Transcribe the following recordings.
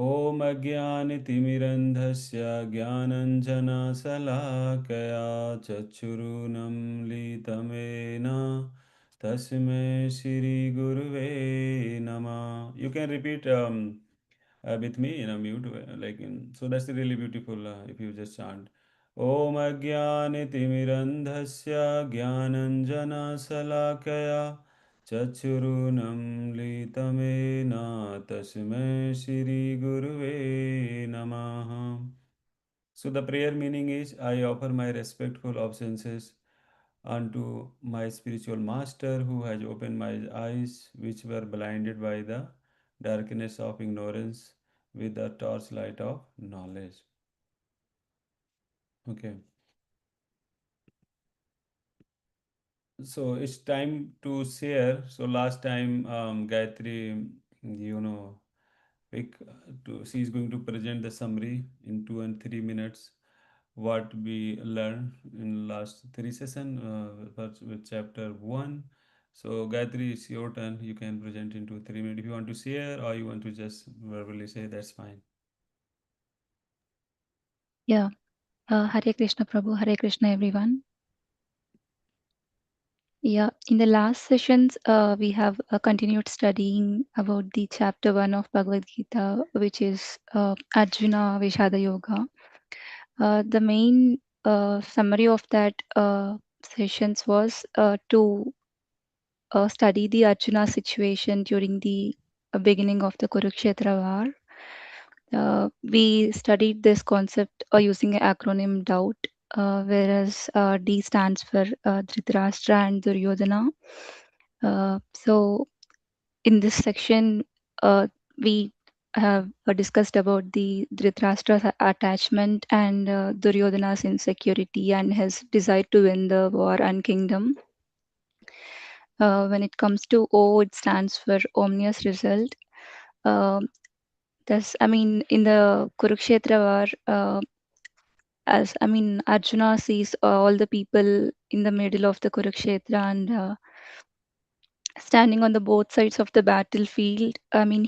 ॐ अज्ञानतिमिरन्धस्य ज्ञानञ्जनशलाकया चक्षुरुन्मीलितमेन तस्मै श्रीगुरुवे नमः. You can repeat with me in a mute so that's really beautiful if you just chant Om Ajnanitimirandhasya Jnananjana Chachurunam Litamena Tasme Shri Guruve Namaha. So the prayer meaning is I offer my respectful obeisances unto my spiritual master who has opened my eyes which were blinded by the darkness of ignorance with the torchlight of knowledge. Okay. So it's time to share. So last time, Gayatri, you know, she is going to present the summary in 2 and 3 minutes. What we learned in last three session first with chapter one. So Gayatri, it's your turn. You can present in 2 3 minutes. If you want to share or you want to just verbally say, that's fine. Yeah, Hare Krishna Prabhu, Hare Krishna everyone. Yeah, in the last sessions, we have continued studying about the chapter 1 of Bhagavad-gita, which is Arjuna Vishada Yoga. The main summary of that sessions was to study the Arjuna situation during the beginning of the Kurukshetra war. We studied this concept using an acronym DOUBT, whereas D stands for Dhritarashtra and Duryodhana. So, in this section, we have discussed about the Dhritarashtra's attachment and Duryodhana's insecurity and his desire to win the war and kingdom. When it comes to O, it stands for omnious result. Um in the Kurukshetra war, as Arjuna sees all the people in the middle of the Kurukshetra and standing on the both sides of the battlefield.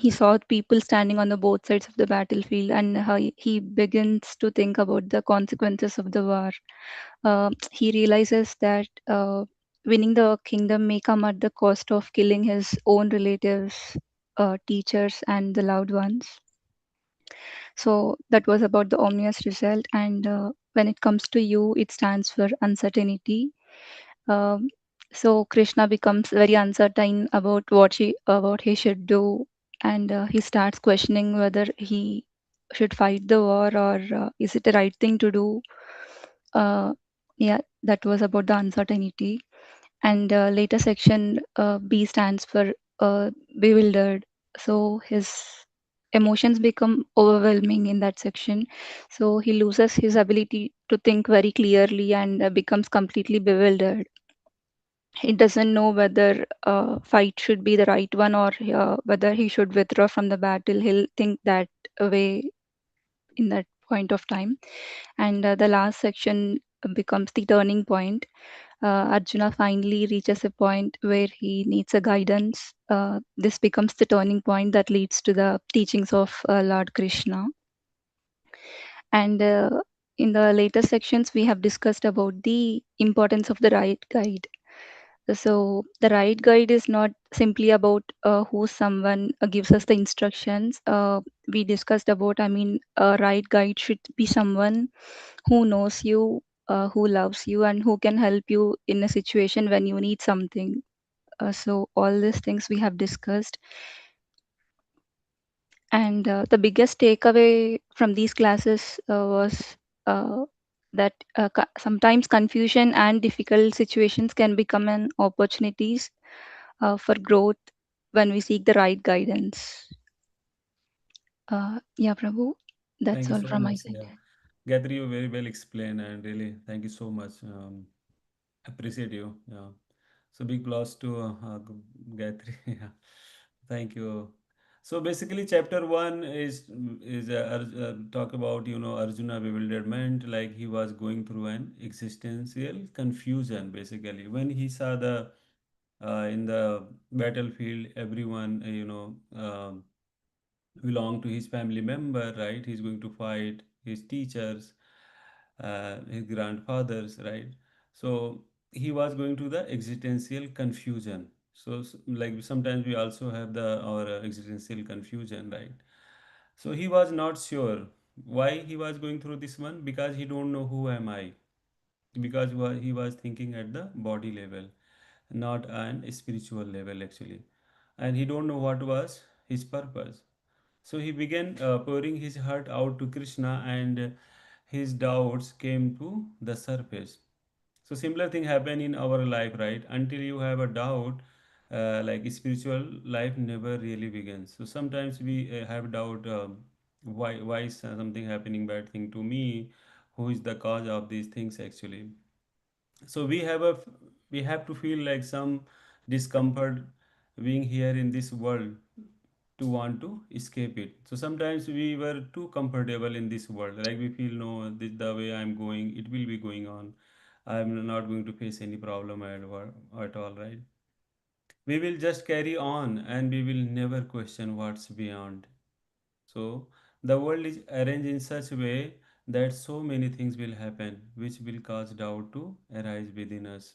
He saw people standing on the both sides of the battlefield, and how he begins to think about the consequences of the war. He realizes that winning the kingdom may come at the cost of killing his own relatives, teachers, and the loved ones. So that was about the omnious result. And when it comes to U, it stands for uncertainty. Um, so Krishna becomes very uncertain about what he should do, and he starts questioning whether he should fight the war or is it the right thing to do. Uh, yeah, that was about the uncertainty. And later section B stands for bewildered. So his emotions become overwhelming in that section. So he loses his ability to think very clearly and becomes completely bewildered. He doesn't know whether fight should be the right one or whether he should withdraw from the battle. He'll think that way in that point of time. And the last section becomes the turning point. Arjuna finally reaches a point where he needs a guidance. This becomes the turning point that leads to the teachings of Lord Krishna. And in the later sections, we have discussed about the importance of the right guide. So the right guide is not simply about who someone gives us the instructions. We discussed about, a right guide should be someone who knows you, who loves you, and who can help you in a situation when you need something. So all these things we have discussed. And the biggest takeaway from these classes was that sometimes confusion and difficult situations can become an opportunities for growth when we seek the right guidance. Yeah, Prabhu, Thank that's you all so from my much. side. Yeah. Gayatri, you very well explained and really thank you so much. Appreciate you. Yeah. So big applause to Gayatri. Yeah. Thank you. So basically, chapter one is talk about Arjuna bewilderment, like he was going through an existential confusion. Basically, when he saw the in the battlefield, everyone belong to his family member, right? He's going to fight his teachers, his grandfathers, right? So he was going to the existential confusion. So like sometimes we also have the our existential confusion, right? So he was not sure why he was going through this one, because he don't know who am I, because he was thinking at the body level, not an spiritual level actually, and he don't know what was his purpose. So he began pouring his heart out to Krishna, and his doubts came to the surface. So similar thing happen in our life, right? Until you have a doubt, like spiritual life never really begins. So sometimes we have doubt, why is something happening bad thing to me? Who is the cause of these things actually? So we have to feel like some discomfort being here in this world to want to escape it. So sometimes we were too comfortable in this world, like we feel no, this, the way I'm going, it will be going on. I'm not going to face any problem at all, right? We will just carry on and we will never question what's beyond. So the world is arranged in such a way that so many things will happen which will cause doubt to arise within us.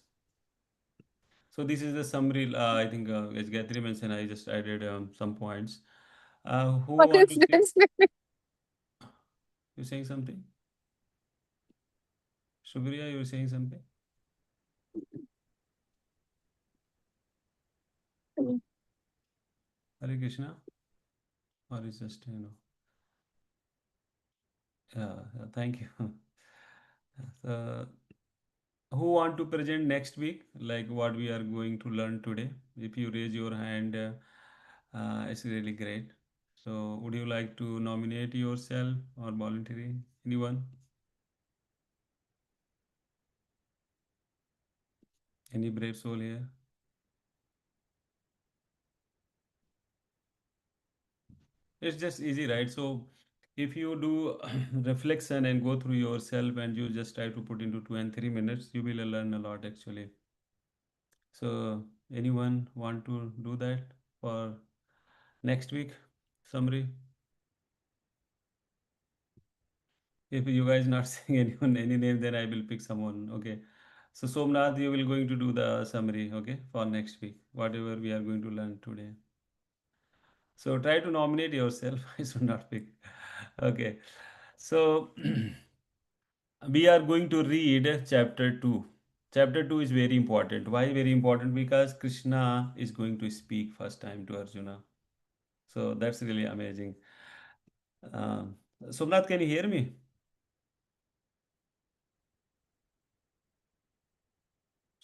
So this is the summary. I think as Gayatri mentioned, I just added some points. Who What want is to say? this? You saying something? Shubhriya, you were saying something? Hare Krishna? Or is just, yeah, thank you. So, who want to present next week, like what we are going to learn today? If you raise your hand, it's really great. So, would you like to nominate yourself or volunteering? Anyone? Any brave soul here? It's just easy, right? So, if you do reflection and go through yourself and you just try to put into 2 and 3 minutes, you will learn a lot actually. So, anyone want to do that for next week? Summary. If you guys not saying anyone any name, then I will pick someone. Okay. So Somnath, you will going to do the summary, okay, for next week, whatever we are going to learn today. So try to nominate yourself. I should not pick. Okay. So we are going to read chapter 2. Chapter 2 is very important. Why very important? Because Krishna is going to speak first time to Arjuna. So that's really amazing. Um, Somnath, can you hear me?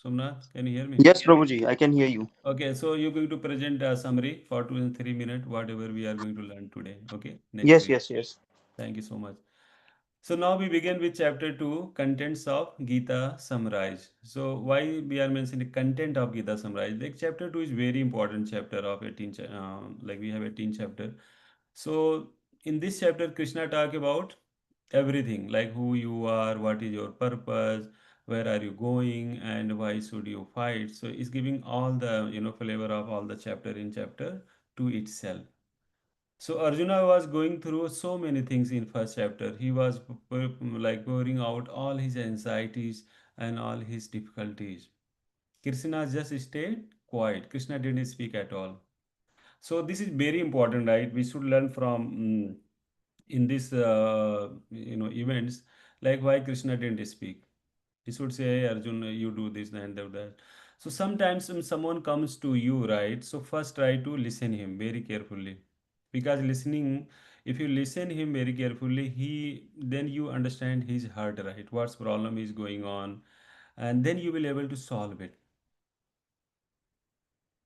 Somnath, can you hear me? Yes, Prabhuji, I can hear you. Okay, so you're going to present a summary for 2 and 3 minutes, whatever we are going to learn today. Okay, next Yes, week. yes, yes. Thank you so much. So now we begin with chapter 2, contents of Gita summarized. So why we are mentioning content of Gita summarized? Like chapter 2 is very important chapter of 18, like we have 18 chapter. So in this chapter, Krishna talk about everything, like who you are, what is your purpose, where are you going, and why should you fight. So it's giving all the flavor of all the chapter in chapter 2 itself. So Arjuna was going through so many things in first chapter. He was like pouring out all his anxieties and all his difficulties. Krishna just stayed quiet. Krishna didn't speak at all. So this is very important, right? We should learn from in this events, like why Krishna didn't speak. He should say, hey, Arjun, you do this and that. So sometimes when someone comes to you, right? So first try to listen him very carefully, because listening, if you listen him very carefully, he then you understand his heart, right? What's problem is going on, and then you will able to solve it.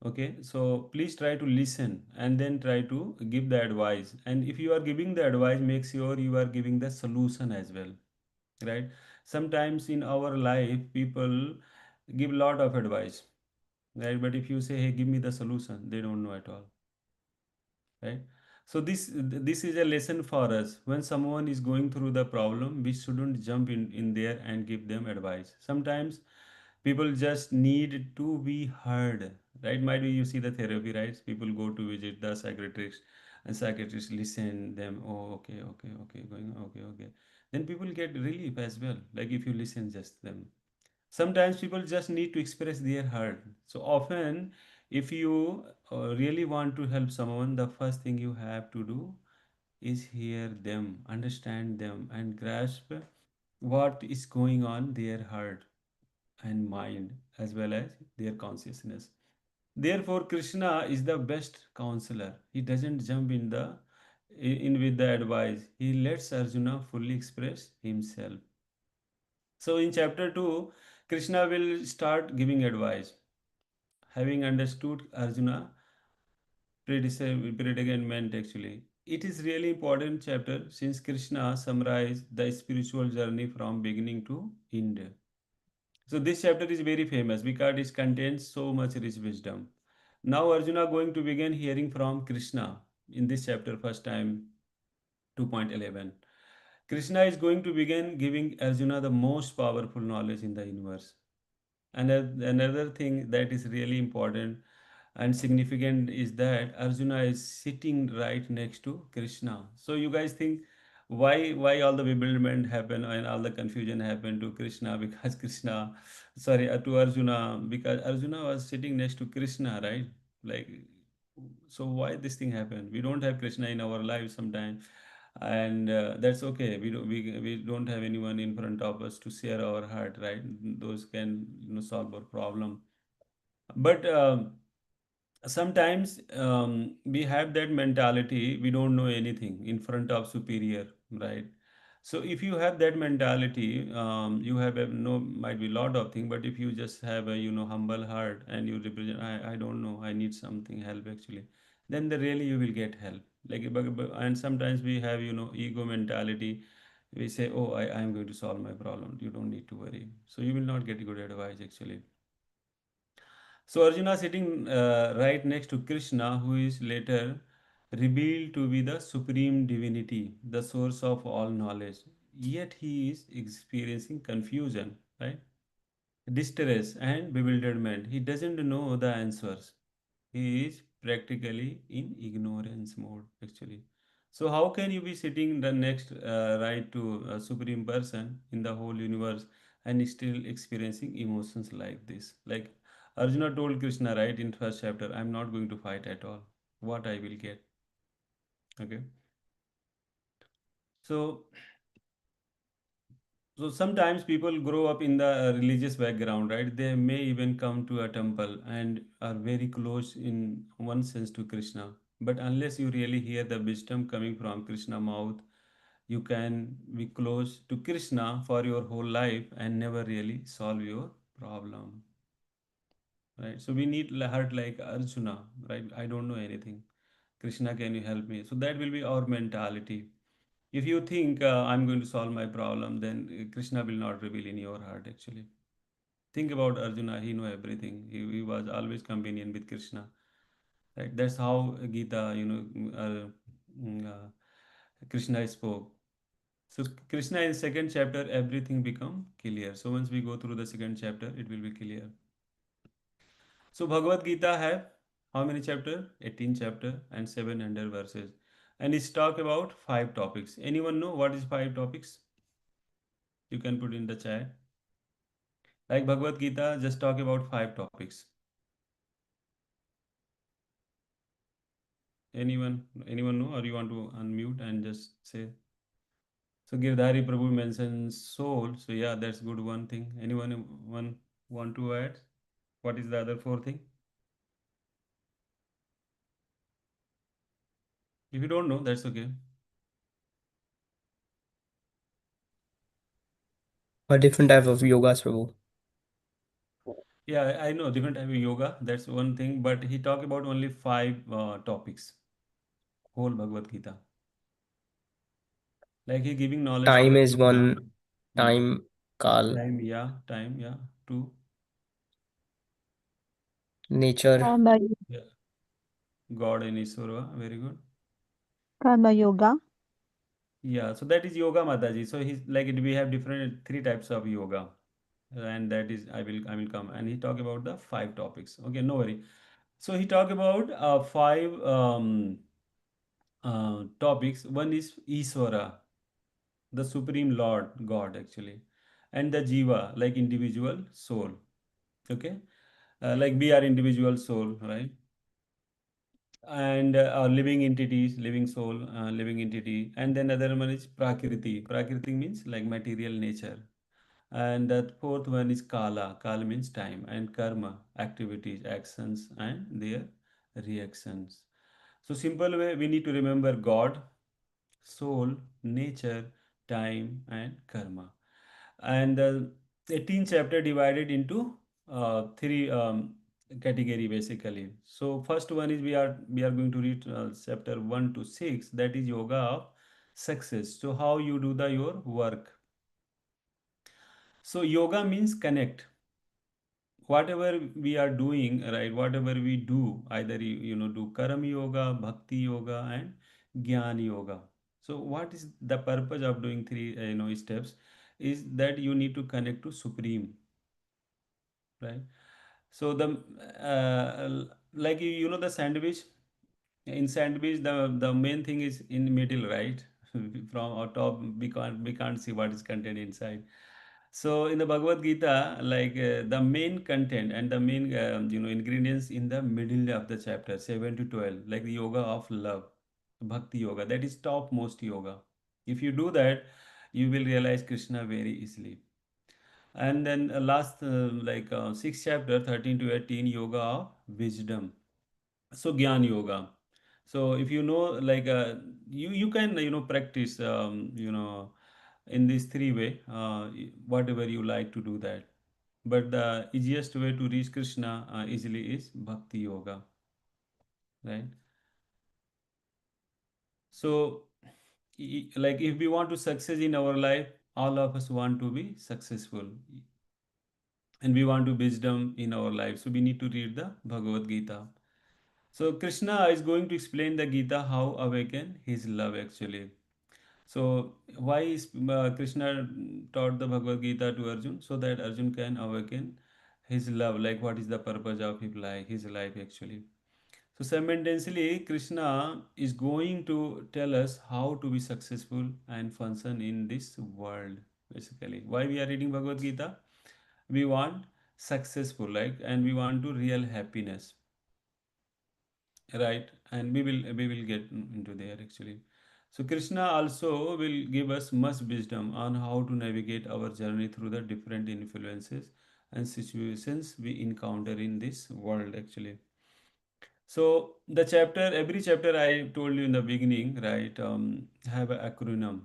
Okay, so please try to listen and then try to give the advice. And if you are giving the advice, make sure you are giving the solution as well, right? Sometimes in our life, people give lot of advice, right? But if you say, hey, give me the solution, they don't know at all, right? So this is a lesson for us. When someone is going through the problem, we shouldn't jump in there and give them advice. Sometimes people just need to be heard, right? Might be you see the therapy, right? People go to visit the psychiatrist, and psychiatrists listen them. Oh, okay, okay, okay, going, okay, okay. Then people get relief as well. Like if you listen just them. Sometimes people just need to express their heart. So often, if you really want to help someone, the first thing you have to do is hear them, understand them, and grasp what is going on their heart and mind as well as their consciousness. Therefore, Krishna is the best counselor. He doesn't jump in with the advice. He lets Arjuna fully express himself. So in chapter 2, Krishna will start giving advice. Having understood Arjuna predicament actually. It is really important chapter since Krishna summarized the spiritual journey from beginning to end. So this chapter is very famous because it contains so much rich wisdom. Now Arjuna going to begin hearing from Krishna in this chapter first time 2.11. Krishna is going to begin giving Arjuna the most powerful knowledge in the universe. And another thing that is really important and significant is that Arjuna is sitting right next to Krishna. So you guys think why all the bewilderment happen and all the confusion happened to Krishna because Krishna, sorry, to Arjuna because Arjuna was sitting next to Krishna, right? Like, so why this thing happened? We don't have Krishna in our lives sometimes, and that's okay. We don't have anyone in front of us to share our heart, right? Those can solve our problem, but. Sometimes we have that mentality we don't know anything in front of superior, right? So if you have that mentality, you have a, no might be lot of things, but if you just have a humble heart and you represent I don't know, I need something help actually, then the really you will get help. Like and sometimes we have ego mentality. We say, oh, I am going to solve my problem, you don't need to worry, so you will not get good advice actually. So Arjuna sitting right next to Krishna, who is later revealed to be the supreme divinity, the source of all knowledge. Yet he is experiencing confusion, right? Distress and bewilderment. He doesn't know the answers. He is practically in ignorance mode, actually. So how can you be sitting the next right to a supreme person in the whole universe and still experiencing emotions like this? Like Arjuna told Krishna, right, in first chapter, I'm not going to fight at all. What I will get. Okay. So So sometimes people grow up in the religious background, right? They may even come to a temple and are very close in one sense to Krishna. But unless you really hear the wisdom coming from Krishna mouth, you can be close to Krishna for your whole life and never really solve your problem, right? So we need heart like Arjuna, right? I don't know anything. Krishna, can you help me? So that will be our mentality. If you think I'm going to solve my problem, then Krishna will not reveal in your heart actually. Think about Arjuna, he know everything. He was always companion with Krishna. Right? That's how Gita, Krishna spoke. So Krishna in second chapter, everything become clear. So once we go through the second chapter, it will be clear. So Bhagavad Gita have how many chapter? 18 chapter and 700 verses. And it's talk about five topics. Anyone know what is five topics? You can put in the chat. Like Bhagavad Gita, just talk about five topics. Anyone know, or you want to unmute and just say? So Girdhari Prabhu mentions soul. So yeah, that's good one thing. One want to add? What is the other four thing? If you don't know, that's okay. A different type of yogas, Prabhu. Yeah, I know different type of yoga. That's one thing. But he talked about only five topics. Whole Bhagavad Gita. Like he giving knowledge to Time is Arjuna. one. Hmm. Time, Kal, Time, yeah. Two. nature. Karma, Yeah. God and Iswara. Very good. karma yoga. Yeah, so that is yoga, Mataji. So he's like we have different three types of yoga, and that is I will come and he talk about the five topics. Okay, no worry. So he talk about five topics. One is Iswara, the Supreme Lord, God actually, and the Jiva, like individual soul. Okay, like we are individual soul, right? And living entities, living soul, living entity. And then other one is Prakriti. Prakriti means like material nature. And the fourth one is Kala. Kala means time. And Karma, activities, actions, and their reactions. So simple way, we need to remember God, soul, nature, time, and karma. And the 18th chapter divided into three category basically. So first one is we are going to read chapter 1 to 6. That is yoga of success. So how you do the your work. So yoga means connect. Whatever we are doing, right? Whatever we do, either do karma yoga, bhakti yoga, and jnana yoga. So what is the purpose of doing three steps? Is that you need to connect to supreme, right? So the like the sandwich. In sandwich, the main thing is in middle, right? From our top, we can't see what is contained inside. So in the Bhagavad Gita, like the main content and the main ingredients in the middle of the chapter 7 to 12, like the yoga of love, bhakti yoga, that is topmost yoga. If you do that, you will realize Krishna very easily. And then last sixth chapter 13 to 18, yoga of wisdom. So Gyan yoga. So if you know, like you can practice in these three way, whatever you like to do that. But the easiest way to reach Krishna easily is bhakti yoga, right? So like if we want to success in our life, all of us want to be successful, and we want to wisdom in our life. So we need to read the Bhagavad Gita. So Krishna is going to explain the Gita how awaken his love actually. So why is Krishna taught the Bhagavad Gita to Arjun? So that Arjun can awaken his love, like what is the purpose of his life actually. So simultaneously, Krishna is going to tell us how to be successful and function in this world. Basically, why we are reading Bhagavad Gita? We want successful, like, and we want to real happiness, right? And we will get into there actually. So Krishna also will give us much wisdom on how to navigate our journey through the different influences and situations we encounter in this world actually. So the chapter, every chapter I told you in the beginning, right, have an acronym.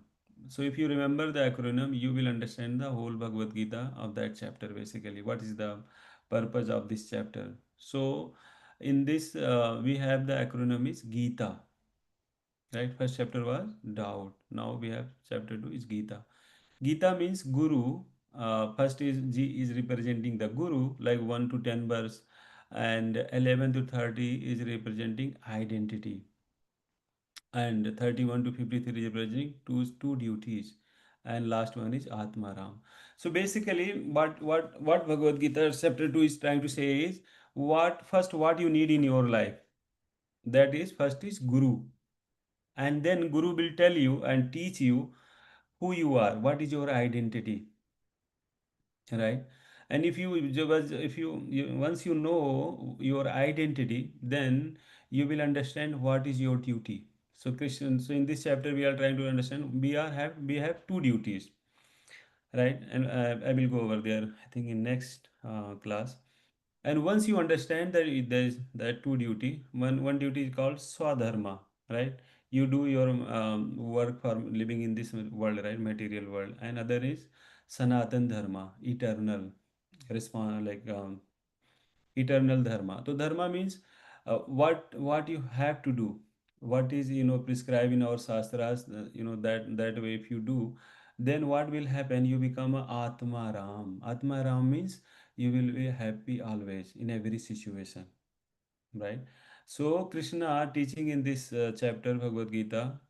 So if you remember the acronym, you will understand the whole Bhagavad Gita of that chapter basically. What is the purpose of this chapter? So in this, we have the acronym is Gita, right? First chapter was doubt. Now we have chapter 2 is Gita. Gita means Guru. First is G is representing the Guru, like 1 to 10 verse, and 11 to 30 is representing identity, and 31 to 53 is representing two duties, and last one is Atmaram. So basically, what Bhagavad Gita chapter 2 is trying to say is what you need in your life. That is, first is Guru, and then Guru will tell you and teach you who you are, what is your identity, right? And if you once you know your identity, then you will understand what is your duty. So Christian, so in this chapter we are trying to understand we have two duties, right? And I will go over there, I think, in next class. And once you understand that there is that two duty, one duty is called swadharma, right? You do your work for living in this world, right, material world. And other is sanatan dharma, eternal respond, like eternal dharma. So dharma means what you have to do, what is prescribed in our shastras, that way if you do, then what will happen? You become a atma ram. Atma ram means you will be happy always in every situation, right? So Krishna teaching in this chapter Bhagavad Gita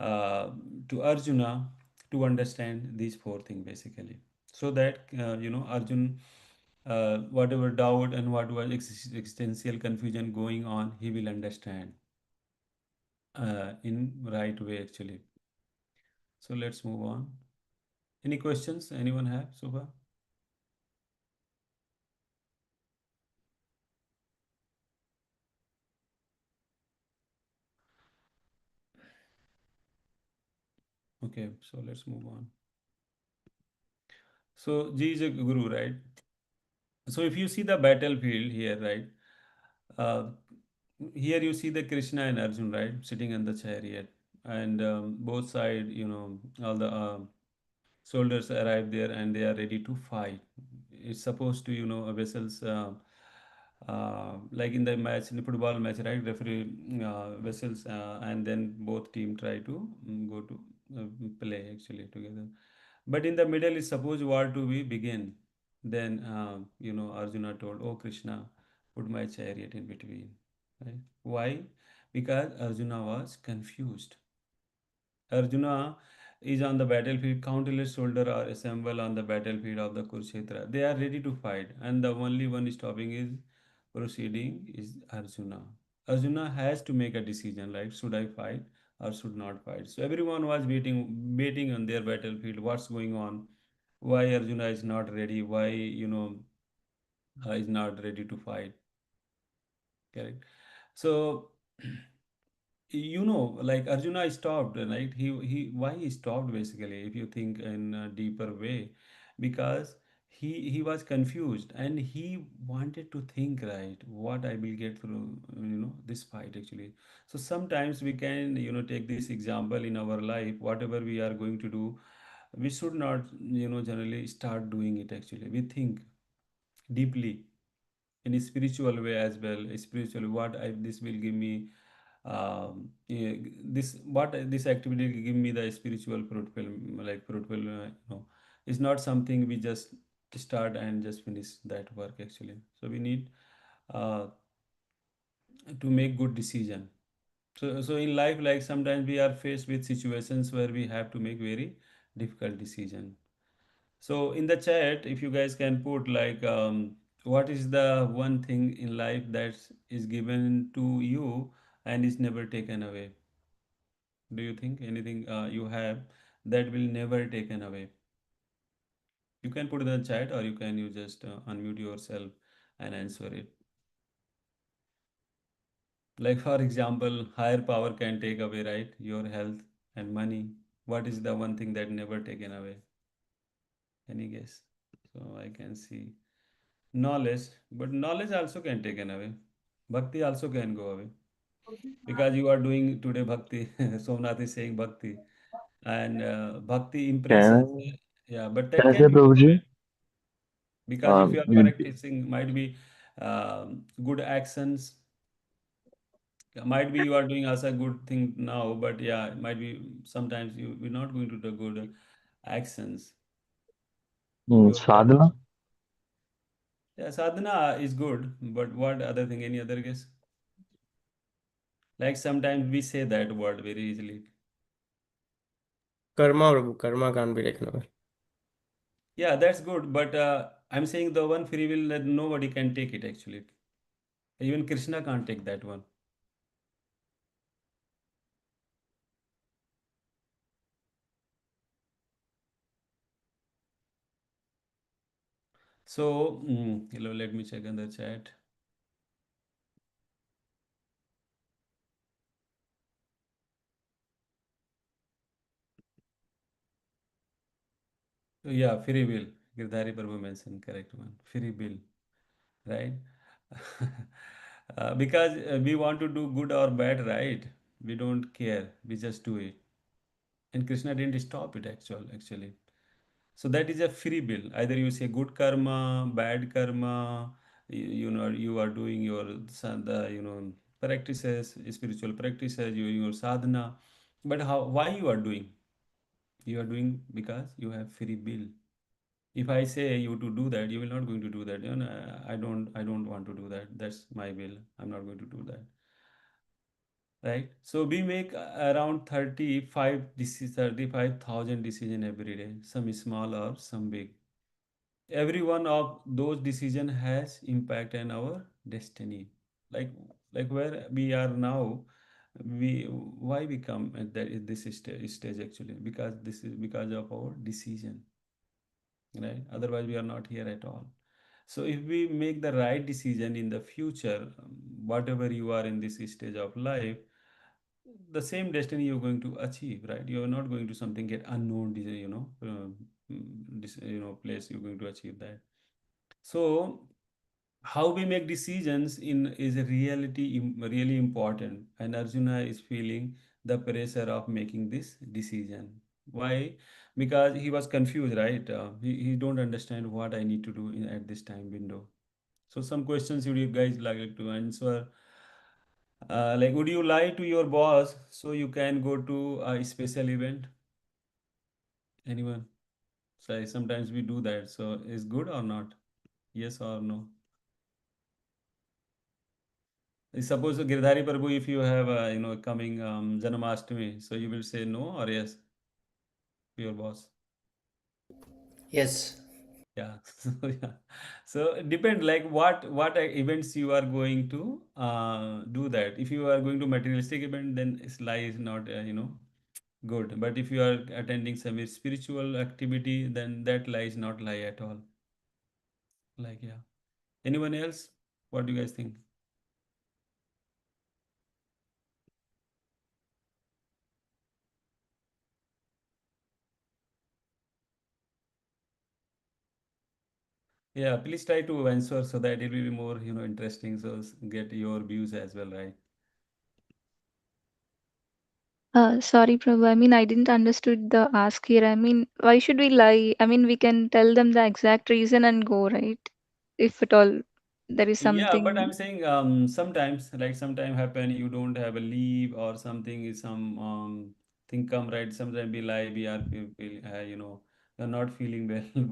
uh, to Arjuna to understand these four things basically, so that Arjun, whatever doubt and what was existential confusion going on, he will understand. in right way actually. So let's move on. Any questions anyone have so far? Okay, so let's move on. So G is a guru, right? So if you see the battlefield here, right? Uh, Here you see the Krishna and Arjun, right, sitting in the chariot, and both side, all the soldiers arrive there and they are ready to fight. It's supposed to, a vessels, like in the match, in the football match, right? Referee vessels, and then both team try to go to play actually together. But in the middle is suppose war to be begin. Then, Arjuna told, "Oh Krishna, put my chariot in between." Right? Why? Because Arjuna was confused. Arjuna is on the battlefield, countless soldiers are assembled on the battlefield of the Kurukshetra. They are ready to fight, and the only one stopping is proceeding is Arjuna. Arjuna has to make a decision, right? Should I fight or should not fight? So everyone was waiting on their battlefield. What's going on? Why Arjuna is not ready? Why is not ready to fight? Correct. So like Arjuna stopped, right? He why he stopped basically, if you think in a deeper way, because he was confused and he wanted to think, right, what I will get through this fight actually. So sometimes we can take this example in our life. Whatever we are going to do, we should not generally start doing it actually. We think deeply in a spiritual way as well. Spiritually, this will give me, yeah, this activity will give me the spiritual fruitful, like fruitful, it's not something we just start and just finish that work actually. So we need uh, to make good decision. So in life, like sometimes we are faced with situations where we have to make very difficult decision. So in the chat, if you guys can put like, what is the one thing in life that is given to you and is never taken away? Do you think anything you have that will never taken away? You can put it in the chat, or you just unmute yourself and answer it. Like for example, higher power can take away, right, your health and money. What is the one thing that never taken away? Any guess? So I can see knowledge, but knowledge also can taken away. Bhakti also can go away because you are doing today bhakti. Somnath is saying bhakti, and bhakti impresses. Can Yeah, but can that I say, can go Prabhuji? away because if you are You, practicing, might be good actions. Might be you are doing as a good thing now, but yeah, it might be sometimes you're not going to do good actions. Your sadhana? Yeah, sadhana is good, but what other thing? Any other guess? Like sometimes we say that word very easily. Karma, Prabhu. Karma can't be taken away. Yeah, that's good, but I'm saying the one free will that nobody can take it actually. Even Krishna can't take that one. So, hello, let me check in the chat. So, yeah, free will. Girdhari Prabhu mentioned correct one. Free will, right? Because we want to do good or bad, right? We don't care. We just do it. And Krishna didn't stop it actually. So that is a free will. Either you say good karma, bad karma, you are doing your practices, spiritual practices, your sadhana. But why you are doing? You are doing because you have free will. If I say you to do that, you will not going to do that. I don't want to do that. That's my will. I'm not going to do that. Right? So we make around 35,000 decisions every day, some small or some big. Every one of those decision has impact on our destiny. like like where we are now, we why we come at this stage actually? Because this is because of our decision, right? Otherwise, we are not here at all. So if we make the right decision in the future, whatever you are in this stage of life, the same destiny you're going to achieve, right? You're not going to something get unknown, place you're going to achieve that. So how we make decisions in is a really important, and Arjuna is feeling the pressure of making this decision. Why? Because he was confused, right? He don't understand what I need to do at this time window. So some questions would you guys like to answer? Like, would you lie to your boss so you can go to a special event? Anyone? So sometimes we do that. So is good or not? Yes or no? Suppose Girdhari Prabhu, if you have coming Janmashtami, so you will say no or yes to your boss. Yes. Yeah. So yeah. So it depend like what events you are going to do that. If you are going to materialistic event, then lie is not good. But if you are attending some spiritual activity, then that lie is not lie at all. Like yeah. Anyone else? What do you guys think? Yeah, please try to answer so that it will be more, interesting. So get your views as well, right? Sorry, Prabhu. I mean, I didn't understood the ask here. I mean, why should we lie? I mean, we can tell them the exact reason and go, right? If at all there is Yeah, but I'm something. saying sometimes, like sometime happen you don't have a leave or something is some thing come right. Sometimes we lie, we are you're not feeling well,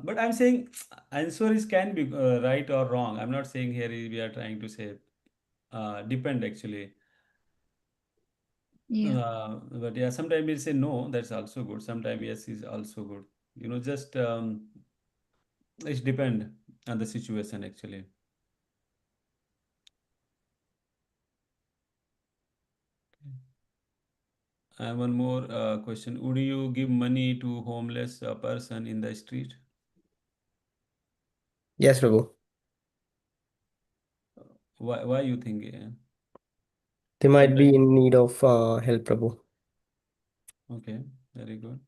but I'm saying answer is can be right or wrong. I'm not saying here we are trying to say depend actually. Yeah. But yeah, sometimes we'll say no, that's also good. Sometimes yes is also good. Just it depend on the situation actually. And one more question. Would you give money to homeless person in the street? Yes, Prabhu. Why you think? They might be Sometimes, in need of help, Prabhu. okay, very good.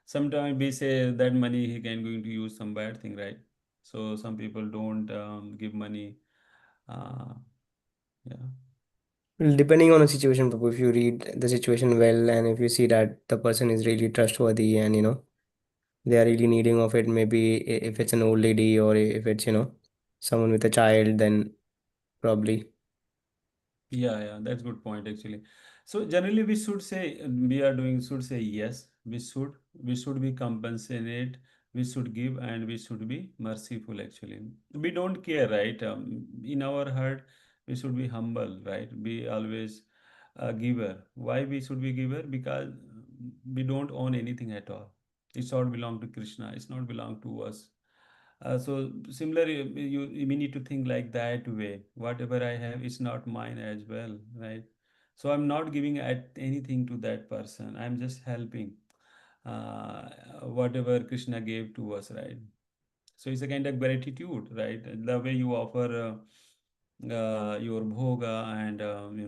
Sometimes we say that money he can going to use some bad thing, right? So some people don't give money. Uh, yeah. Well, depending on the situation, Prabhu, if you read the situation well and if you see that the person is really trustworthy and they are really needing of it, maybe if it's an old lady or if it's someone with a child, then probably. Yeah, that's good point actually. So generally we should say we are doing should say yes. We should be compassionate. We should give and we should be merciful actually. We don't care, right? In our heart we should be humble, right? Be always a giver. Why we should be giver? Because we don't own anything at all. It's all belong to Krishna. It's not belong to us. So similarly, we need to think like that way. Whatever I have is not mine as well, right? So I'm not giving at anything to that person. I'm just helping uh, whatever Krishna gave to us, right? So it's a kind of gratitude, right? The way you offer your bhoga and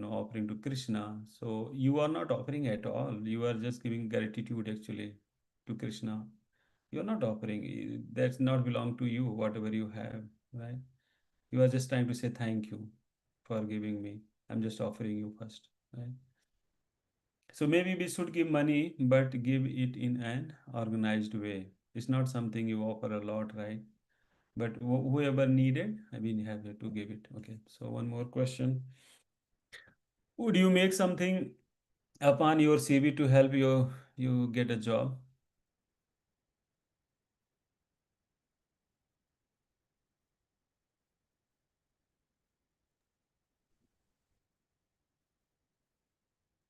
offering to Krishna. So you are not offering at all. You are just giving gratitude actually to Krishna. You're not offering. That's not belong to you, whatever you have, right? You are just trying to say thank you for giving me. I'm just offering you first, right? So maybe we should give money, but give it in an organized way. It's not something you offer a lot, right? But whoever needed, I mean, you have to give it. Okay. So one more question. Would you make something upon your CV to help you get a job?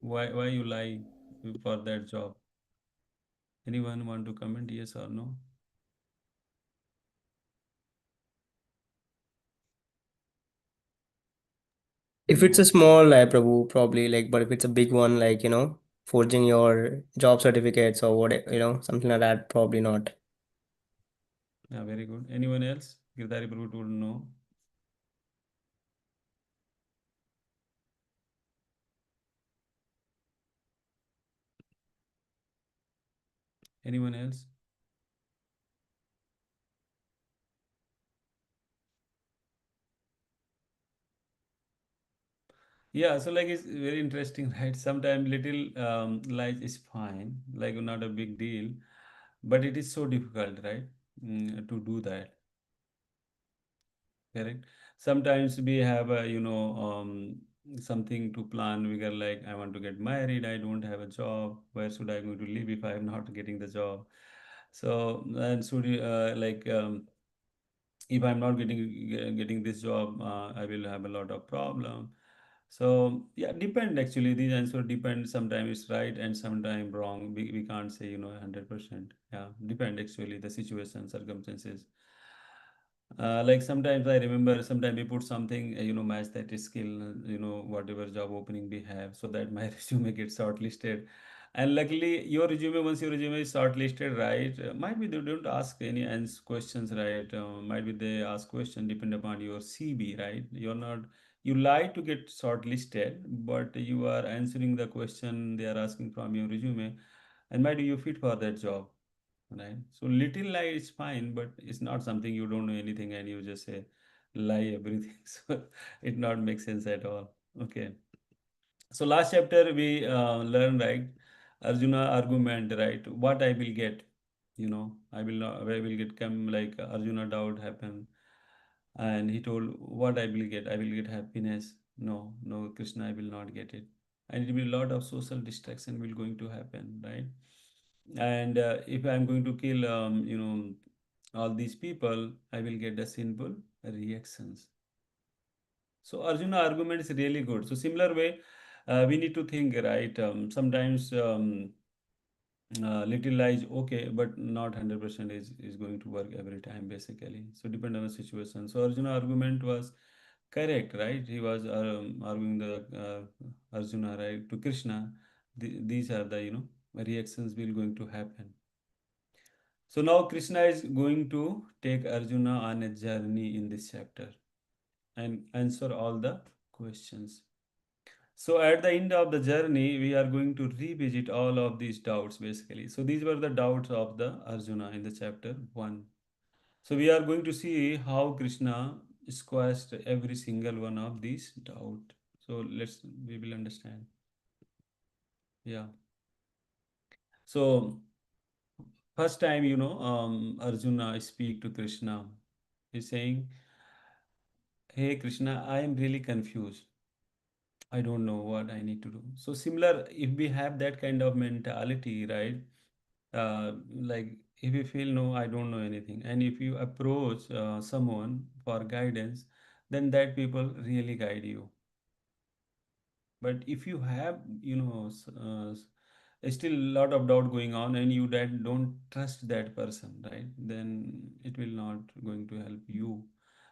Why you lie for that job? Anyone want to comment yes or no? If it's a No. small Prabhu, probably like, but if it's a big one, like, forging your job certificates or what, something like that, probably not. Yeah, very good. Anyone else? Girdhari Prabhu told no. Anyone else? Yeah, so like it's very interesting, right? Sometimes little lies is fine, like not a big deal, but it is so difficult, right? To do that, correct? Sometimes we have a, something to plan. We get like, I want to get married. I don't have a job. Where should I going to live if I am not getting the job? So, and should you if I'm not getting this job, I will have a lot of problem. So yeah, depend actually. These answer depend. Sometimes it's right and sometimes wrong. We can't say 100%. Yeah, depend actually the situation, circumstances. Like sometimes I remember sometimes we put something match that skill whatever job opening we have so that my resume gets shortlisted. And luckily your resume, once your resume is shortlisted, right, might be they don't ask any questions, right, might be they ask question depend upon your CV, right, you're not, you lie to get shortlisted but you are answering the question they are asking from your resume, and might be you fit for that job, right? So little lie is fine, but it's not something you don't know anything and you just say lie everything. So it not make sense at all. Okay. So last chapter we learned, right, Arjuna argument, right? What I will get, I will not, I will get come like Arjuna doubt happen, and he told what I will get. I will get happiness. No, no, Krishna, I will not get it, and it will be a lot of social distraction will going to happen, right? And if I'm going to kill all these people, I will get the sinful reactions. So Arjuna argument is really good. So similar way, we need to think, right, sometimes little lies okay, but not 100% is going to work every time basically, so depend on the situation. So Arjuna argument was correct, right? He was arguing the Arjuna, right, to Krishna. These are the reactions will going to happen. So now Krishna is going to take Arjuna on a journey in this chapter and answer all the questions. So at the end of the journey, we are going to revisit all of these doubts basically. So these were the doubts of the Arjuna in the chapter 1. So we are going to see how Krishna squashed every single one of these doubt. So we will understand. Yeah. So first time, Arjuna speak to Krishna. He's saying, hey Krishna, I am really confused. I don't know what I need to do. So similar, if we have that kind of mentality, right? Like if you feel no, I don't know anything, and if you approach someone for guidance, then that people really guide you. But if you have, still a lot of doubt going on, and you that don't trust that person, right? Then it will not going to help you.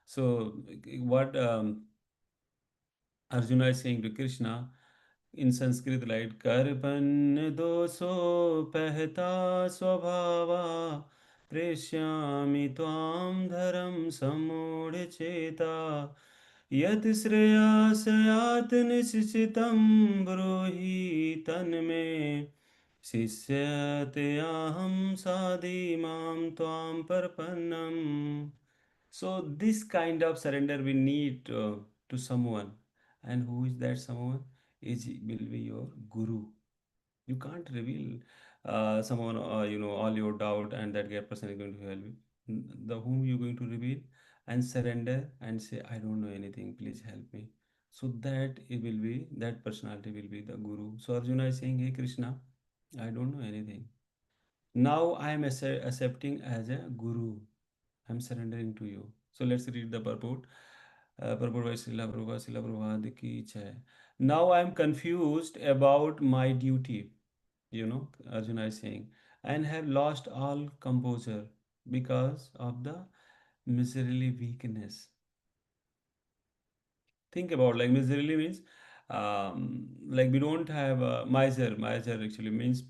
So what Arjuna is saying to Krishna in Sanskrit, like Karpan doso pehta swabhava preshyami tvam dharam samudh cheta yat shreyasayat nischitam brohi tanme शिष्यतेऽहं साधीमां त्वां प्रपन्नम्. So this kind of surrender we need to someone, and who is that someone? Is will be your guru. You can't reveal someone all your doubt, and that person is going to help you. The whom you going to reveal and surrender and say, I don't know anything. Please help me. So that it will be that personality will be the guru. So Arjuna is saying, Hey Krishna, I don't know anything. Now I am accepting as a guru. I'm surrendering to you. So let's read the purport. Purport by Srila Prabhupada, Srila Prabhupada ki jai. Now I'm confused about my duty, Arjuna is saying, and have lost all composure because of the miserly weakness. Think about, like, miserly means, like, we don't have miser actually means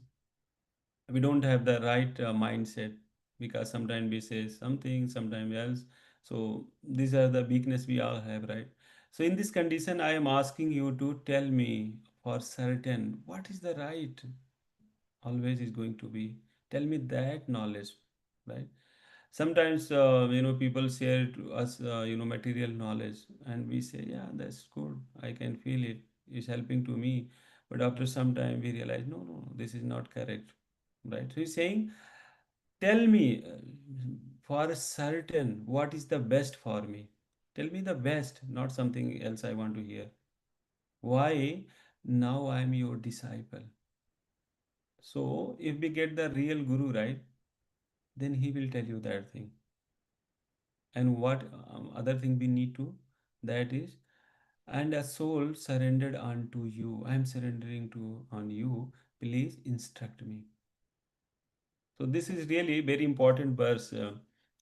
we don't have the right mindset, because sometimes we say something, sometimes else. So these are the weakness we all have, right? So in this condition, I am asking you to tell me for certain what is the right always is going to be. Tell me that knowledge, right? Sometimes people share to us material knowledge, and we say, yeah, that's good, I can feel it, it's helping to me. But after some time we realize, no, no, this is not correct, right? So he's saying, tell me for certain what is the best for me. Tell me the best, not something else I want to hear. Why? Now I am your disciple. So if we get the real guru, right, then he will tell you that thing. And what other thing we need to, that is, and a soul surrendered unto you, I am surrendering to on you, please instruct me. So this is really very important verse.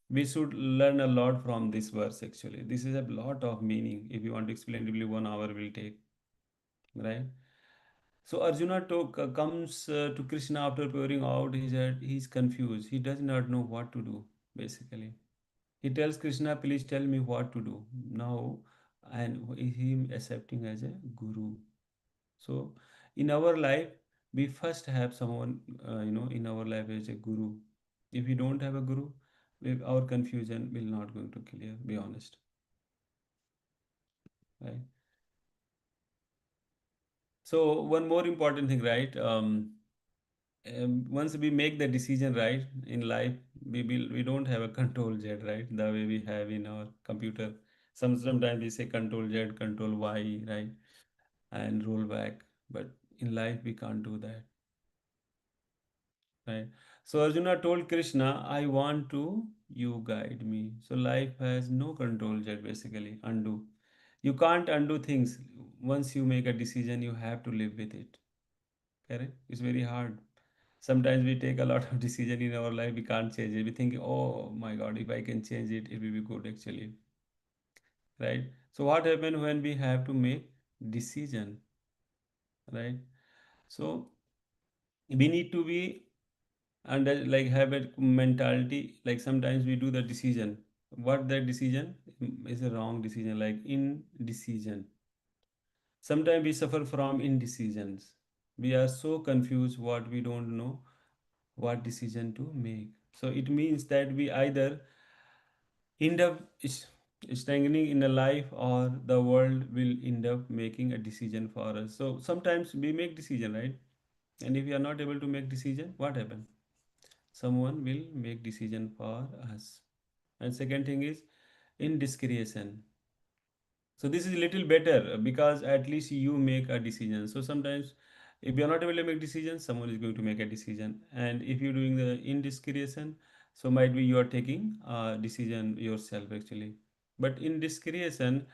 We should learn a lot from this verse actually. This is a lot of meaning. If you want to explain, really 1 hour will take, right? So Arjuna comes to Krishna after pouring out his head. He's confused. He does not know what to do, basically. He tells Krishna, please tell me what to do now, and him accepting as a guru. So in our life, we first have someone, in our life as a guru. If we don't have a guru, our confusion will not going to clear, be honest, right? So one more important thing, right? Once we make the decision, right, in life, we don't have a control Z, right? The way we have in our computer. Sometimes we say control Z, control Y, right? And roll back. But in life we can't do that, right? So Arjuna told Krishna, I want to, you guide me. So life has no control Z, basically. Undo. You can't undo things. Once you make a decision, you have to live with it. Correct? It's very hard. Sometimes we take a lot of decision in our life, we can't change it. We think, oh my God, if I can change it, it will be good actually, right? So what happens when we have to make decision, right? So we need to be under, like, have a mentality, like sometimes we do the decision. What that decision is a wrong decision, like indecision. Sometimes we suffer from indecisions. We are so confused what we don't know what decision to make. So it means that we either end up staggering in a life, or the world will end up making a decision for us. So sometimes we make decision, right? And if we are not able to make decision, what happen? Someone will make decision for us. And second thing is indiscretion. So this is a little better, because at least you make a decision. So sometimes if you're not able to make decision, someone is going to make a decision. And if you're doing the indiscretion, so might be you are taking a decision yourself actually. But indiscretion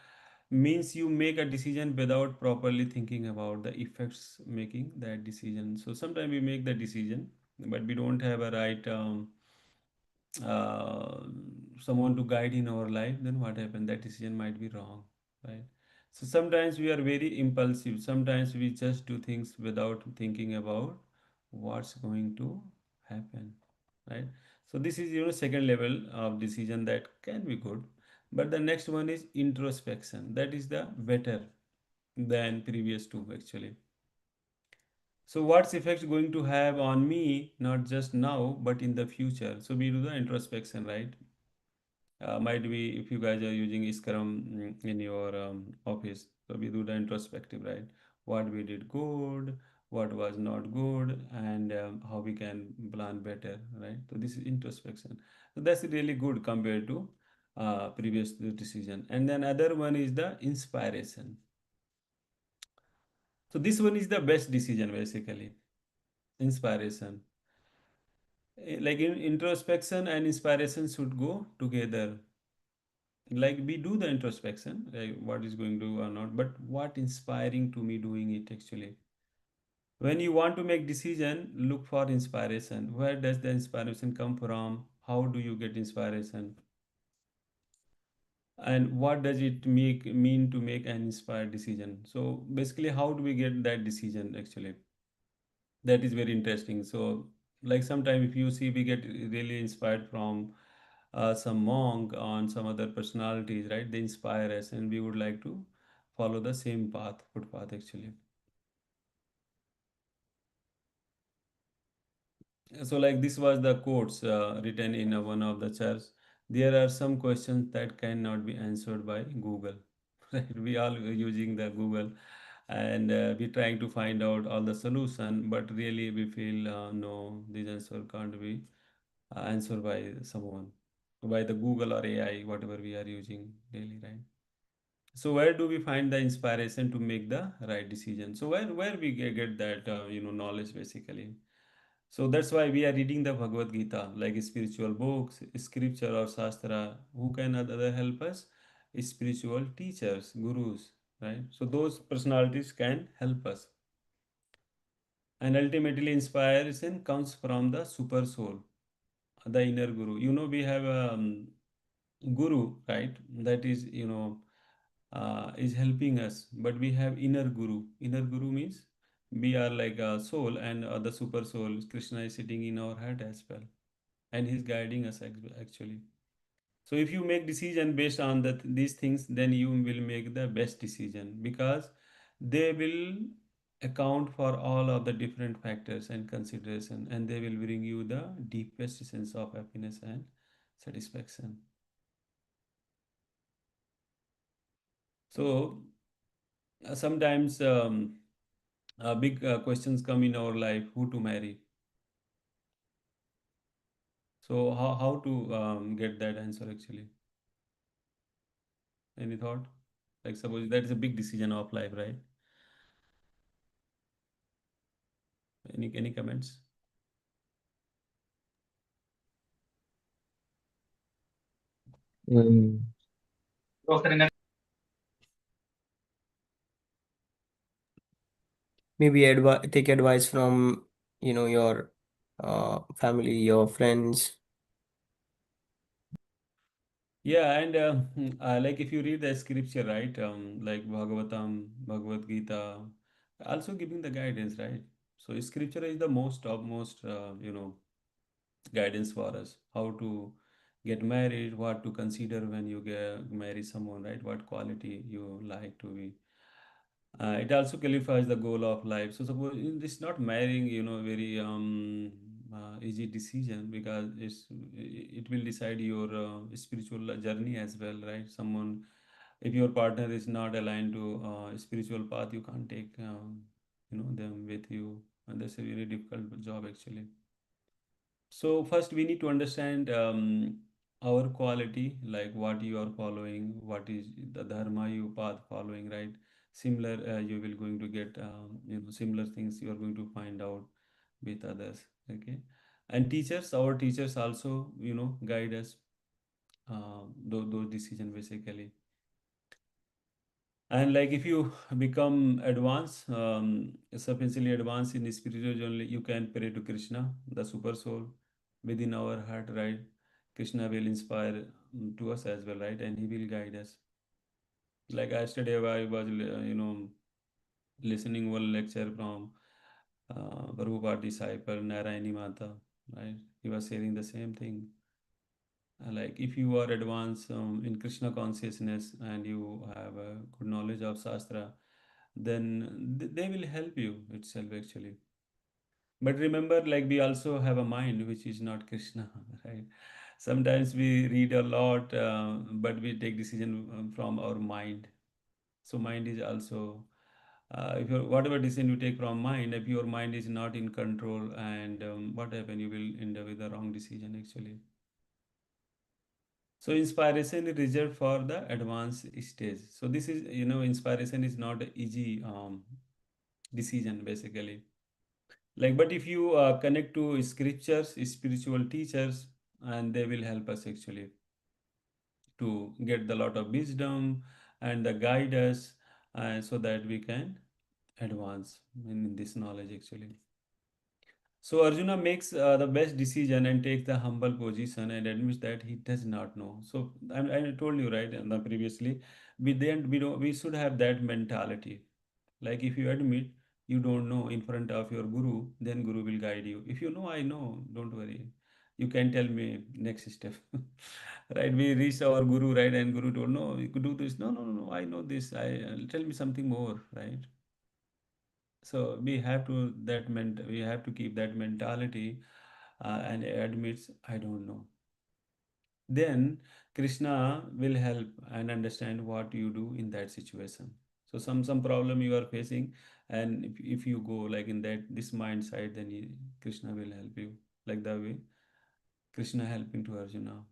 means you make a decision without properly thinking about the effects making that decision. So sometimes we make the decision, but we don't have a right uh, someone to guide in our life. Then what happened? That decision might be wrong, right? So sometimes we are very impulsive. Sometimes we just do things without thinking about what's going to happen, right? So this is, second level of decision that can be good. But the next one is introspection. That is the better than previous two actually. So what's effect going to have on me, not just now, but in the future? So we do the introspection, right? Might be if you guys are using Scrum in your office, so we do the introspective, right? What we did good, what was not good, and how we can plan better, right? So this is introspection. So that's really good compared to previous decision. And then other one is the inspiration. So this one is the best decision basically. Inspiration. Like introspection and inspiration should go together. Like we do the introspection, like what is going to or not, but what inspiring to me doing it actually. When you want to make decision, look for inspiration. Where does the inspiration come from? How do you get inspiration? and what does it mean to make an inspired decision. So basically, how do we get that decision actually? That is very interesting. So like sometime if you see, we get really inspired from some monk on some other personalities, right? They inspire us and we would like to follow the same path, footpath actually. So like this was the quotes written in one of the church. There are some questions that cannot be answered by Google. Right? We all using the Google, and we trying to find out all the solution, but really we feel no, this answer can't be answered by someone, by the Google or AI, whatever we are using daily, right? So where do we find the inspiration to make the right decision? So where we get that knowledge basically? So that's why we are reading the Bhagavad-gita, like spiritual books, scripture or Shastra. Who can other help us? Spiritual teachers, gurus, right? So those personalities can help us. And ultimately, inspiration comes from the super soul, the inner guru. We have a guru, right? That is helping us. But we have inner guru. Inner guru means we are like a soul, and the super soul, Krishna, is sitting in our heart as well, and he's guiding us actually. So if you make decision based on these things, then you will make the best decision, because they will account for all of the different factors and consideration, and they will bring you the deepest sense of happiness and satisfaction. So sometimes big questions come in our life: who to marry? So how to get that answer actually? Any thought? Like suppose that is a big decision of life, right? Any comments? Mm. Maybe take advice from, your family, your friends. Yeah, and like if you read the scripture, right, like Bhagavatam, Bhagavad Gita, also giving the guidance, right? So scripture is the most topmost, guidance for us. How to get married, what to consider when you marry someone, right? What quality you like to be. It also clarifies the goal of life. So suppose it's not marrying, very easy decision, because it will decide your spiritual journey as well, right? Someone, if your partner is not aligned to spiritual path, you can't take them with you, and that's a very difficult job actually. So first we need to understand our quality, like what you are following, what is the dharma you path following, right? Similar, you will going to get similar things you are going to find out with others. Okay, and teachers, our teachers also guide us those decision basically. And like if you become advanced, sufficiently advanced in the spiritual journey, you can pray to Krishna, the super soul within our heart, right? Krishna will inspire to us as well, right? And he will guide us. Like yesterday, I was, listening one lecture from Prabhupada disciple Narayani Mata, right? He was saying the same thing. Like if you are advanced in Krishna consciousness and you have a good knowledge of Shastra, then they will help you itself actually. But remember, like we also have a mind which is not Krishna, right? Sometimes we read a lot, but we take decision from our mind. So mind is also, if your whatever decision you take from mind, if your mind is not in control, and what happen, you will end up with the wrong decision actually. So inspiration is reserved for the advanced stage. So this is, inspiration is not an easy decision basically. Like, but if you connect to scriptures, spiritual teachers, and they will help us actually to get the lot of wisdom and the guide us, so that we can advance in this knowledge actually. So Arjuna makes the best decision and takes the humble position and admits that he does not know. So I told you right previously, we should have that mentality. Like if you admit you don't know in front of your guru, then guru will guide you. If you know, I know, don't worry. You can tell me next step. Right? We reached our guru, right? And guru told, no, you could do this. No, no, no, no. I know this. Tell me something more, right? So we have to keep that mentality and admits I don't know. Then Krishna will help and understand what you do in that situation. So some problem you are facing, and if you go like in this mind side, then Krishna will help you like the way Krishna helping to Arjuna.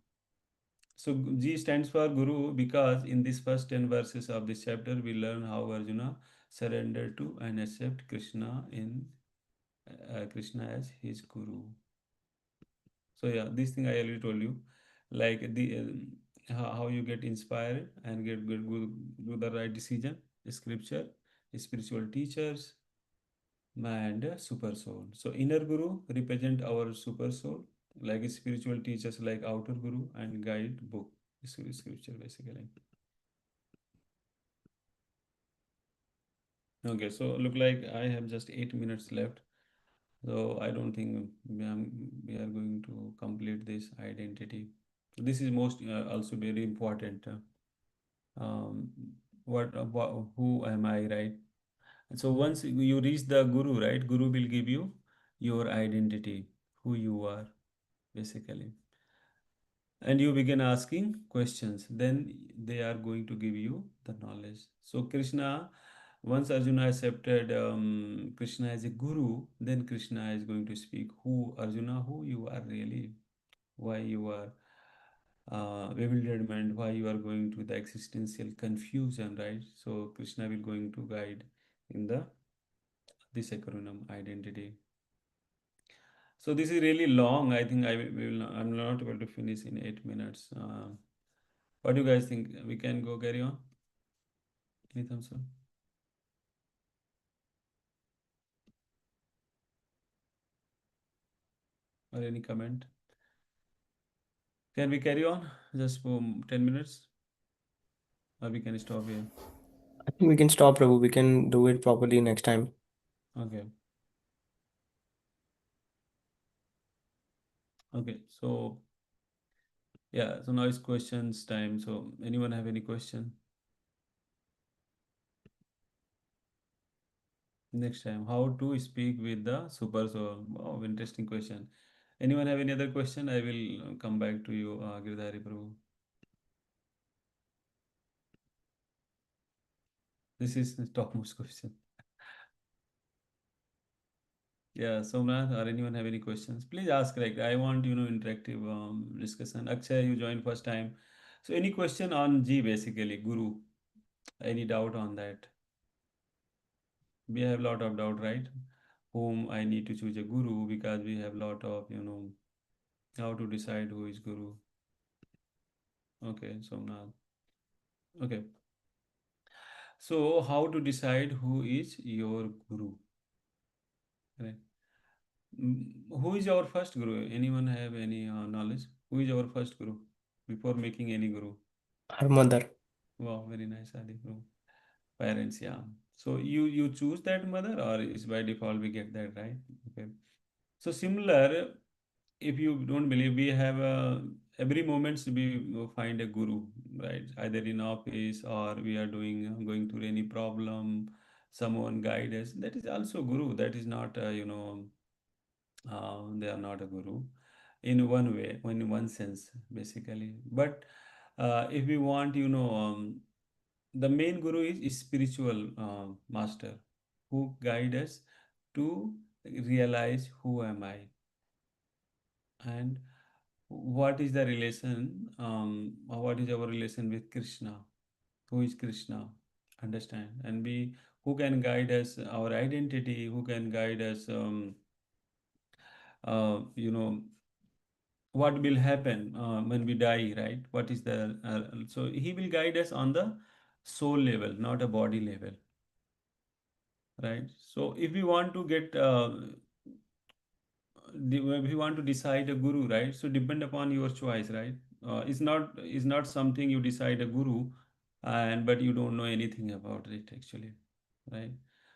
So G stands for Guru because in these first 10 verses of this chapter we learn how Arjuna surrendered to and accept Krishna as his Guru. So yeah, this thing I already told you, like how you get inspired and get good, do the right decision. Scripture, spiritual teachers, and super soul. So inner guru represent our super soul, like spiritual teachers like outer guru and guide book. Scripture basically. Okay, so look like I have just 8 minutes left. So I don't think we are going to complete this identity. This is most also very important. Um, who am I, right? So once you reach the guru, right? Guru will give you your identity, who you are, basically, and you begin asking questions. Then they are going to give you the knowledge. So Krishna, once Arjuna accepted Krishna as a guru, then Krishna is going to speak who Arjuna, who you are really, why you are bewilderment, why you are going to the existential confusion, right? So Krishna will going to guide in the this acronym identity. So this is really long. I think I'm not able to finish in 8 minutes. What do you guys think? We can go carry on. Any thumbs up or any comment? Can we carry on just for 10 minutes, or we can stop here? I think we can stop, Prabhu. We can do it properly next time. Okay. Okay. So yeah. So now it's questions time. So anyone have any question? Next time, how to speak with the super soul? Oh, interesting question. Anyone have any other question? I will come back to you, Girdhari Prabhu. This is the topmost question. Yeah, Somnath or anyone have any questions? Please ask. Like I want interactive discussion. Akshay, you joined first time. So any question on G basically Guru? Any doubt on that? We have lot of doubt, right? Whom I need to choose a guru because we have lot of how to decide who is guru. Okay, Somnath. Okay. So, how to decide who is your guru? Right? Who is our first guru? Anyone have any knowledge? Who is our first guru before making any guru? Her mother. Wow, very nice, Adi guru. Parents, yeah. So you choose that mother, or is by default we get that right? Okay. So similar, if you don't believe, we have every moments we find a guru, right? Either in office or we are going through any problem, someone guide us. That is also guru. That is not they are not a guru in one way, in one sense, basically. But if we want, the main guru is spiritual master who guide us to realize who am I and what is the relation, what is our relation with Krishna, who is Krishna, understand, and we who can guide us our identity, who can guide us, uh, you know, what will happen when we die, right? What is the so he will guide us on the soul level, not a body level, right? So if we want to get if you want to decide a guru, right? So depend upon your choice, right? It's not something you decide a guru, and but you don't know anything about it actually, right?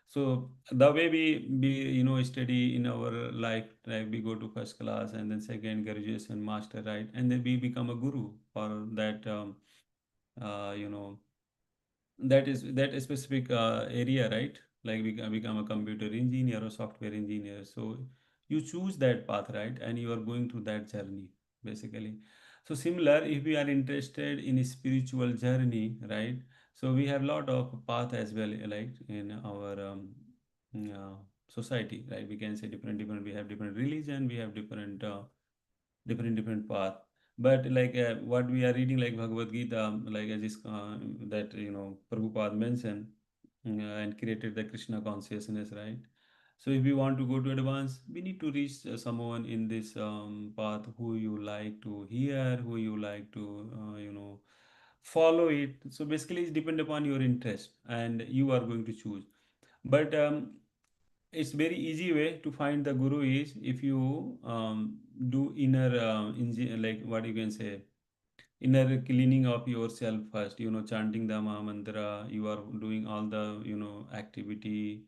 So the way we study in our life, like we go to first class and then second graduation, master, right? And then we become a guru for that uh, you know that specific area, right? Like we can become a computer engineer or software engineer. So you choose that path, right? And you are going through that journey, basically. So similar, if we are interested in a spiritual journey, right? So we have lot of path as well, like in our society, right? We can say different. We have different religion, we have different path. But like what we are reading, like Bhagavad-gita, like as is that Prabhupada mentioned, and created the Krishna consciousness, right? So if we want to go to advance, we need to reach someone in this path who you like to hear, who you like to follow it. So basically it's depend upon your interest and you are going to choose. But it's very easy way to find the guru is if you do inner like what you can say, inner cleaning of yourself first, chanting the Maha Mantra, you are doing all the activity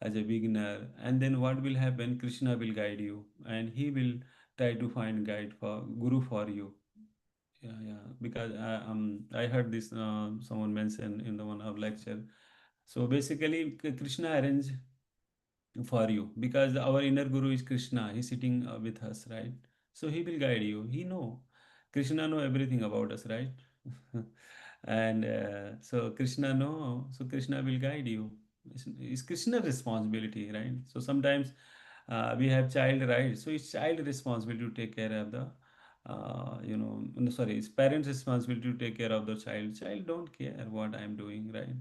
as a beginner, and then what will happen, Krishna will guide you and he will try to find guide for guru for you. Yeah, because I heard this someone mentioned in the one of lecture. So basically Krishna arrange for you because our inner guru is Krishna. He's sitting with us, right? So he will guide you. He know, Krishna know everything about us, right? And so Krishna know, so Krishna will guide you. It's Krishna's responsibility, right? So sometimes we have child, right? So it's child responsibility to take care of the no, sorry, it's parents responsibility to take care of the child don't care what I'm doing, right?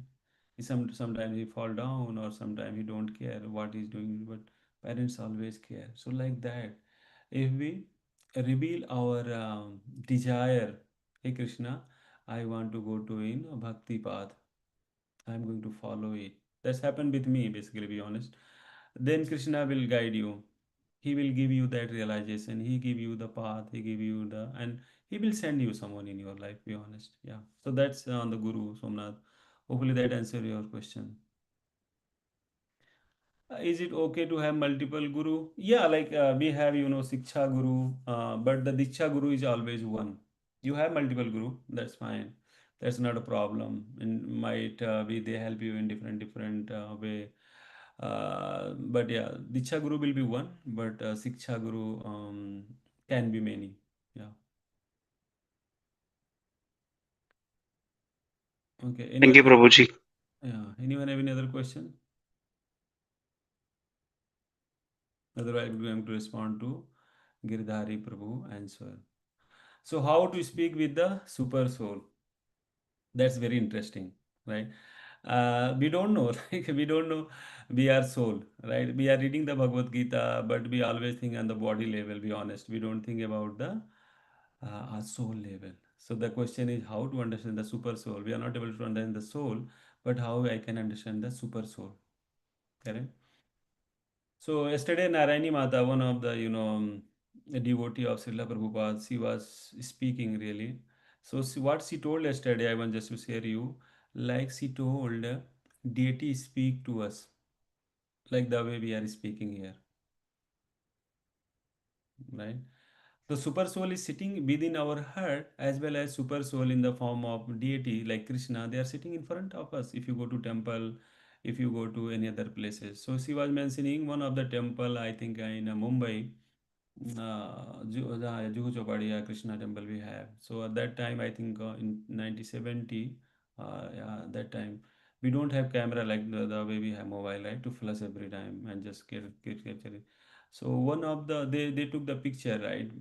Sometimes he fall down or sometimes he don't care what he's doing, but parents always care. So like that, if we reveal our desire, hey Krishna, I want to go to in a bhakti path, I'm going to follow it. That's happened with me, basically, be honest. Then Krishna will guide you. He will give you that realization, he give you the path, he give you the, and he will send you someone in your life, be honest. Yeah, so that's on the guru, Somnath. Hopefully that answer your question. Is it okay to have multiple guru? Yeah, like we have, Siksha Guru, but the Diksha Guru is always one. You have multiple guru, that's fine. That's not a problem. And might be they help you in different way. But yeah, Diksha Guru will be one, but Siksha Guru can be many. Yeah. Okay. Thank you, Anyone? Prabhuji. Yeah. Anyone have any other question? Otherwise, we're going to respond to Girdhari Prabhu answer. So, how to speak with the super soul? That's very interesting, right? We don't know, like we don't know we are soul, right? We are reading the Bhagavad-gita, but we always think on the body level, be honest. We don't think about the our soul level. So the question is how to understand the super soul. We are not able to understand the soul, but how I can understand the super soul, correct? So yesterday, Narayani Mata, one of the a devotee of Srila Prabhupada, she was speaking really. So what she told yesterday, I want just to share you, like she told, deity speak to us like the way we are speaking here, right? The super soul is sitting within our heart as well as super soul in the form of deity like Krishna. They are sitting in front of us. If you go to temple, if you go to any other places. So she was mentioning one of the temple, I think in Mumbai, Juhu Chopadiya Krishna temple we have. So at that time, I think in 1970, yeah, that time we don't have camera like the way we have mobile, right, to flash every time and just get capture it. So one of the they took the picture, right,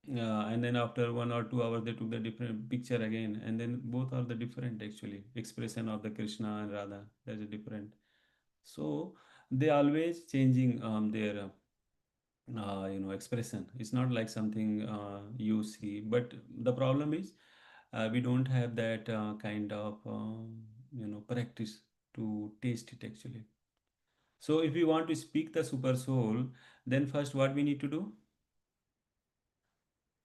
and then after 1 or 2 hours they took the different picture again, and then both are the different actually expression of the Krishna and Radha. There's a different. So they always changing their expression. It's not like something you see, but the problem is we don't have that kind of practice to taste it actually. So if we want to speak the super soul, then first what we need to do?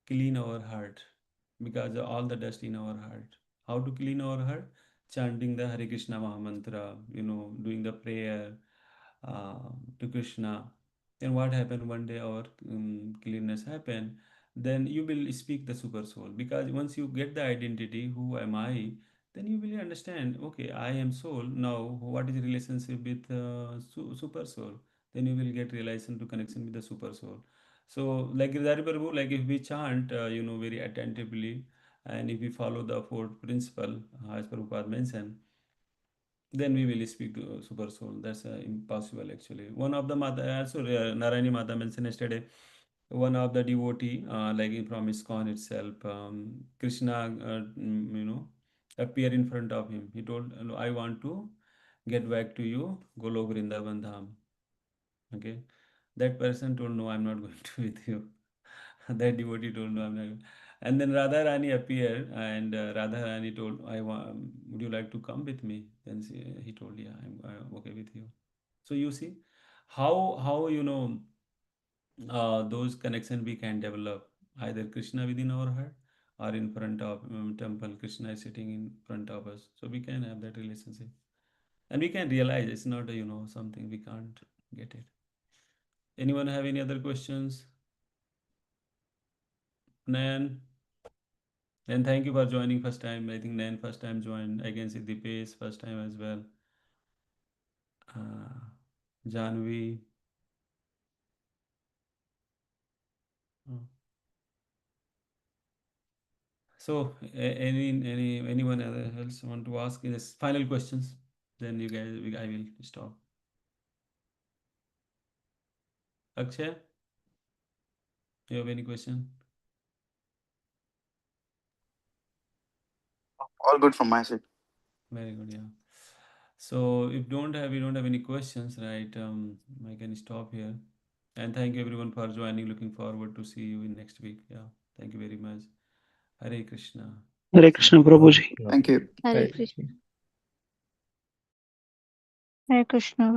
Clean our heart, because of all the dust in our heart. How to clean our heart? Chanting the Hare Krishna Mahamantra, doing the prayer to Krishna. Then what happened? One day our cleanness happened. Then you will speak the super soul, because once you get the identity, who am I? Then you will understand. Okay, I am soul. Now, what is the relationship with super soul? Then you will get relation to connection with the super soul. So, like Giridhari Prabhu, like if we chant, very attentively, and if we follow the fourth principle, as Prabhupada mentioned, then we will speak to super soul. That's impossible actually. One of the Mata, also Narayani Mata mentioned yesterday, one of the devotee, from ISKCON itself, Krishna, appear in front of him. He told, I want to get back to you, Golok Vrindavan Dham. Okay. That person told, no, I'm not going to with you. That devotee told, no, I'm not. And then Radha Rani appeared, and Radha Rani told, would you like to come with me? Then he told, yeah, I'm okay with you. So you see how those connection we can develop, either Krishna within our heart or in front of temple. Krishna is sitting in front of us, so we can have that relationship, and we can realize it's not something we can't get it. Anyone have any other questions? Nan? And thank you for joining first time. I think Nan first time joined. I can see Dipesh first time as well. Uh, Janvi. Oh. So anyone else want to ask? Yes, final questions. Then you guys, I will stop. Akshay, you have any question? All good from my side. Very good. Yeah. So if we don't have any questions, right? I can stop here. And thank you everyone for joining. Looking forward to see you in next week. Yeah. Thank you very much. Hare Krishna. Hare Krishna, Prabhuji. Thank you. Hare Hare Krishna. Krishna. Hare Krishna.